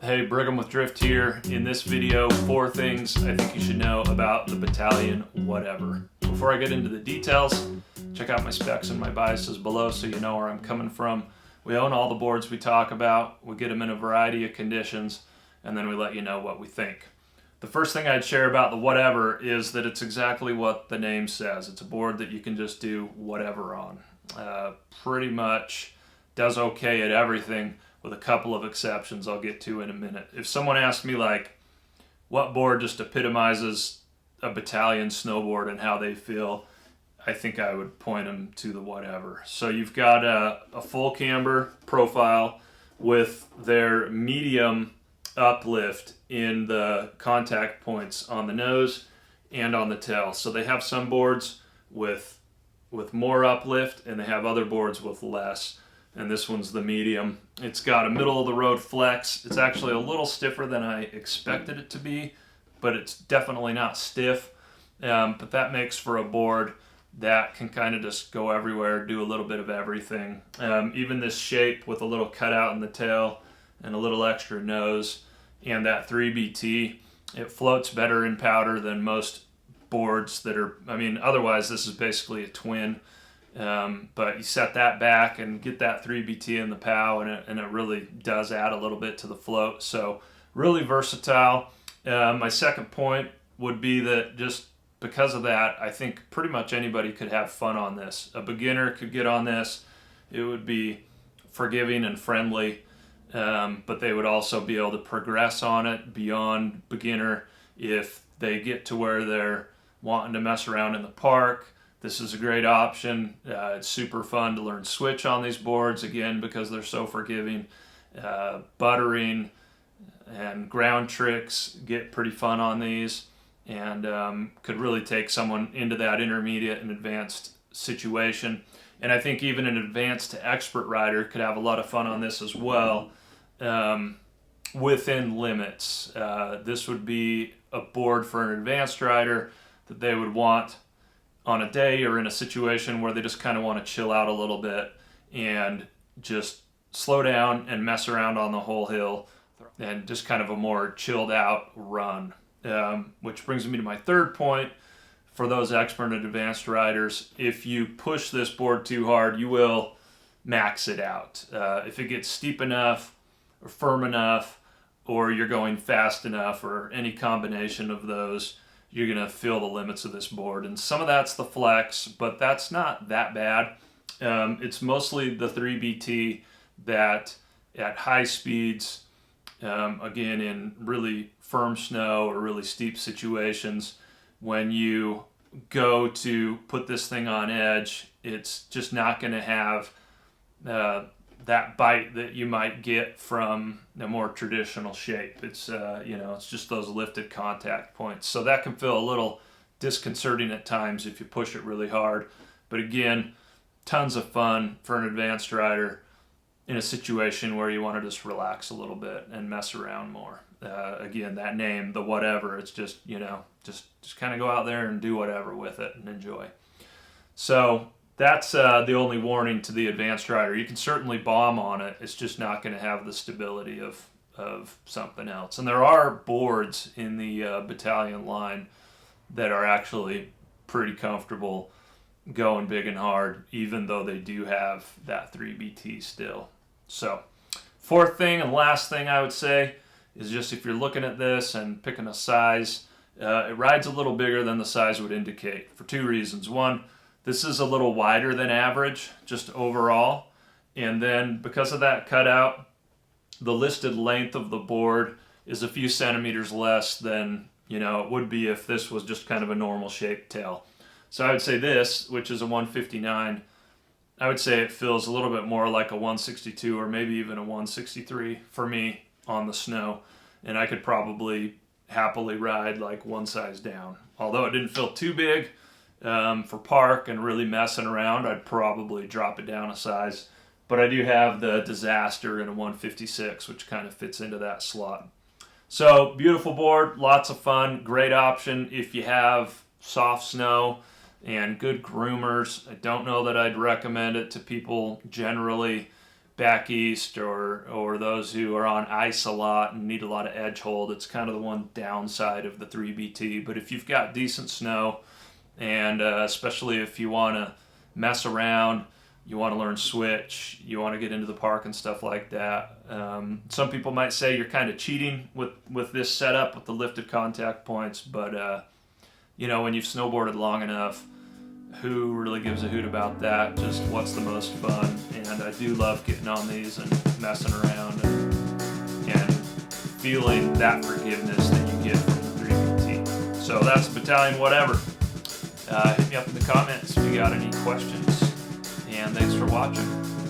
Hey, Brigham with Drift here. In this video, 4 things I think you should know about the Bataleon Whatever. Before I get into the details, check out my specs and my biases below so you know where I'm coming from. We own all the boards we talk about, we get them in a variety of conditions, and then we let you know what we think. The first thing I'd share about the Whatever is that it's exactly what the name says. It's a board that you can just do whatever on. Pretty much does okay at everything, with a couple of exceptions I'll get to in a minute. If someone asked me like what board just epitomizes a Bataleon snowboard and how they feel, I think I would point them to the Whatever. So you've got a full camber profile with their medium uplift in the contact points on the nose and on the tail. So they have some boards with more uplift and they have other boards with less. And this one's the medium. It's got a middle of the road flex. It's actually a little stiffer than I expected it to be, but it's definitely not stiff. But that makes for a board that can kind of just go everywhere, do a little bit of everything. Even this shape with a little cutout in the tail and a little extra nose and that 3BT, it floats better in powder than most boards that are, otherwise this is basically a twin. But you set that back and get that 3BT in the POW, and it really does add a little bit to the float. So really versatile. My second point would be that just because of that, I think pretty much anybody could have fun on this. A beginner could get on this. It would be forgiving and friendly, but they would also be able to progress on it beyond beginner if they get to where they're wanting to mess around in the park. This is a great option. It's super fun to learn switch on these boards, again, because they're so forgiving. Buttering and ground tricks get pretty fun on these, and could really take someone into that intermediate and advanced situation. And I think even an advanced to expert rider could have a lot of fun on this as well, within limits. This would be a board for an advanced rider that they would want on a day or in a situation where they just kind of want to chill out a little bit and just slow down and mess around on the whole hill, and just kind of a more chilled out run. Which brings me to my third point. For those expert and advanced riders, if you push this board too hard, you will max it out. If it gets steep enough or firm enough, or you're going fast enough, or any combination of those, you're going to feel the limits of this board. And some of that's the flex, but that's not that bad. It's mostly the 3BT that at high speeds, again in really firm snow or really steep situations, when you go to put this thing on edge, it's just not going to have that bite that you might get from a more traditional shape. It's it's just those lifted contact points. So that can feel a little disconcerting at times if you push it really hard. But again, tons of fun for an advanced rider in a situation where you want to just relax a little bit and mess around more. Again, that name, the Whatever, it's just, just kind of go out there and do whatever with it and enjoy. So that's the only warning to the advanced rider. You can certainly bomb on it. It's just not going to have the stability of something else. And there are boards in the Bataleon line that are actually pretty comfortable going big and hard, even though they do have that 3BT still. So fourth thing and last thing I would say is just if you're looking at this and picking a size, it rides a little bigger than the size would indicate for 2 reasons. One, this is a little wider than average, just overall. And then because of that cutout, the listed length of the board is a few centimeters less than, it would be if this was just kind of a normal shaped tail. So I would say this, which is a 159, I would say it feels a little bit more like a 162 or maybe even a 163 for me on the snow. And I could probably happily ride like one size down. Although it didn't feel too big, for park and really messing around, I'd probably drop it down a size. But I do have the Disaster in a 156, which kind of fits into that slot. So beautiful board, lots of fun, great option if you have soft snow and good groomers. I don't know that I'd recommend it to people generally back east or those who are on ice a lot and need a lot of edge hold, it's kind of the one downside of the 3BT. But if you've got decent snow, and especially if you want to mess around, you want to learn switch, you want to get into the park and stuff like that. Some people might say you're kind of cheating with this setup with the lifted contact points, but when you've snowboarded long enough, who really gives a hoot about that? Just what's the most fun? And I do love getting on these and messing around and feeling that forgiveness that you get from the 3BT. So that's Bataleon Whatever. Hit me up in the comments if you got any questions. And thanks for watching.